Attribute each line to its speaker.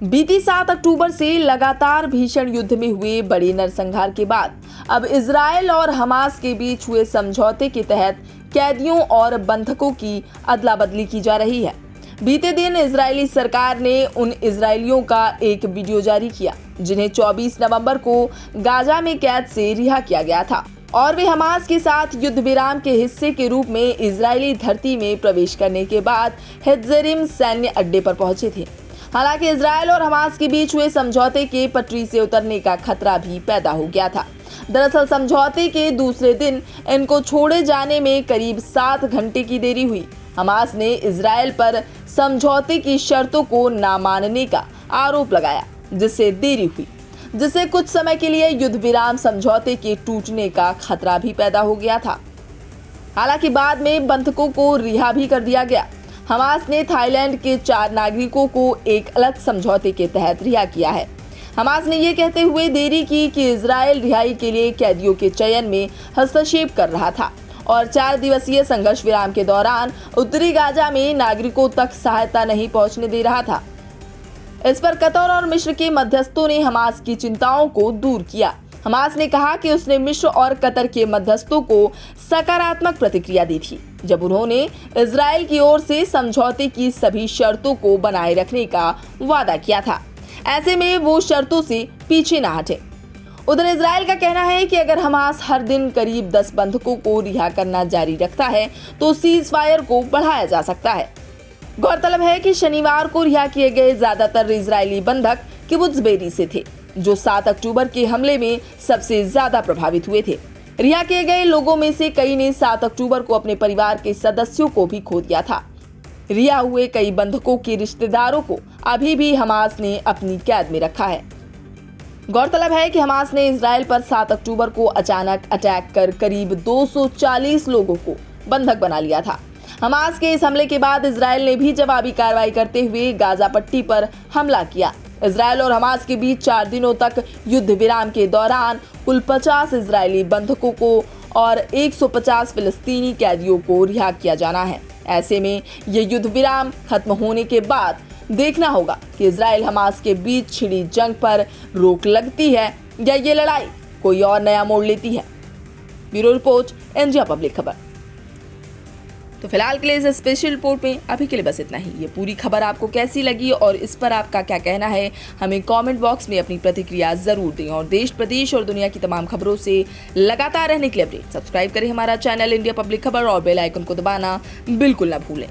Speaker 1: बीती 7 अक्टूबर से लगातार भीषण युद्ध में हुए बड़े नरसंहार के बाद अब इजरायल और हमास के बीच हुए समझौते के तहत कैदियों और बंधकों की अदला बदली की जा रही है। बीते दिन इजरायली सरकार ने उन इजरायलियों का एक वीडियो जारी किया जिन्हें 24 नवंबर को गाजा में कैद से रिहा किया गया था और वे हमास के साथ युद्ध विराम के हिस्से के रूप में इजरायली धरती में प्रवेश करने के बाद हेत्जेरिम सैन्य अड्डे पर पहुंचे थे। हालांकि इजरायल और हमास के बीच हुए समझौते के पटरी से उतरने का खतरा भी पैदा हो गया था। दरअसल समझौते के दूसरे दिन इनको छोड़े जाने में करीब 7 घंटे की देरी हुई। हमास ने इजरायल पर समझौते की शर्तों को ना मानने का आरोप लगाया, जिससे देरी हुई, जिससे कुछ समय के लिए युद्ध विराम समझौते के टूटने का खतरा भी पैदा हो गया था। हालांकि बाद में बंधकों को रिहा भी कर दिया गया। हमास ने थाईलैंड के 4 नागरिकों को एक अलग समझौते के तहत रिहा किया है। हमास ने ये कहते हुए देरी की कि इजरायल रिहाई के लिए कैदियों के चयन में हस्तक्षेप कर रहा था और 4 दिवसीय संघर्ष विराम के दौरान उत्तरी गाजा में नागरिकों तक सहायता नहीं पहुंचने दे रहा था। इस पर कतर और मिस्र के मध्यस्थों ने हमास की चिंताओं को दूर किया। हमास ने कहा कि उसने मिस्र और कतर के मध्यस्थों को सकारात्मक प्रतिक्रिया दी थी जब उन्होंने इजरायल की ओर से समझौते की सभी शर्तों को बनाए रखने का वादा किया था। ऐसे में वो शर्तों से पीछे न हटे। उधर इजरायल का कहना है कि अगर हमास हर दिन करीब 10 बंधकों को रिहा करना जारी रखता है तो सीज फायर को बढ़ाया जा सकता है। गौरतलब है कि शनिवार को रिहा किए गए ज्यादातर इजरायली बंधक किबुत्ज बेरी से थे, जो 7 अक्टूबर के हमले में सबसे ज्यादा प्रभावित हुए थे। रिहा किए गए लोगों में से कई ने 7 अक्टूबर को अपने परिवार के सदस्यों को भी खो दिया था। रिहा हुए कई बंधकों के रिश्तेदारों को अभी भी हमास ने अपनी कैद में रखा है। गौरतलब है कि हमास ने इजरायल पर 7 अक्टूबर को अचानक अटैक कर करीब 240 लोगों को बंधक बना लिया था। हमास के इस हमले के बाद इजरायल ने भी जवाबी कार्रवाई करते हुए गाजा पट्टी पर हमला किया। इजरायल और हमास के बीच 4 दिनों तक युद्ध विराम के दौरान कुल 50 इजरायली बंधकों को और 150 फिलिस्तीनी कैदियों को रिहा किया जाना है। ऐसे में ये युद्ध विराम खत्म होने के बाद देखना होगा कि इजरायल हमास के बीच छिड़ी जंग पर रोक लगती है या ये लड़ाई कोई और नया मोड़ लेती है। ब्यूरो रिपोर्ट, इंडिया पब्लिक खबर। तो फिलहाल के लिए इस स्पेशल रिपोर्ट में अभी के लिए बस इतना ही। ये पूरी खबर आपको कैसी लगी और इस पर आपका क्या कहना है, हमें कमेंट बॉक्स में अपनी प्रतिक्रिया जरूर दें। और देश, प्रदेश और दुनिया की तमाम खबरों से लगातार रहने के लिए अपडेट सब्सक्राइब करें हमारा चैनल इंडिया पब्लिक खबर और बेल आइकन को दबाना बिल्कुल ना भूलें।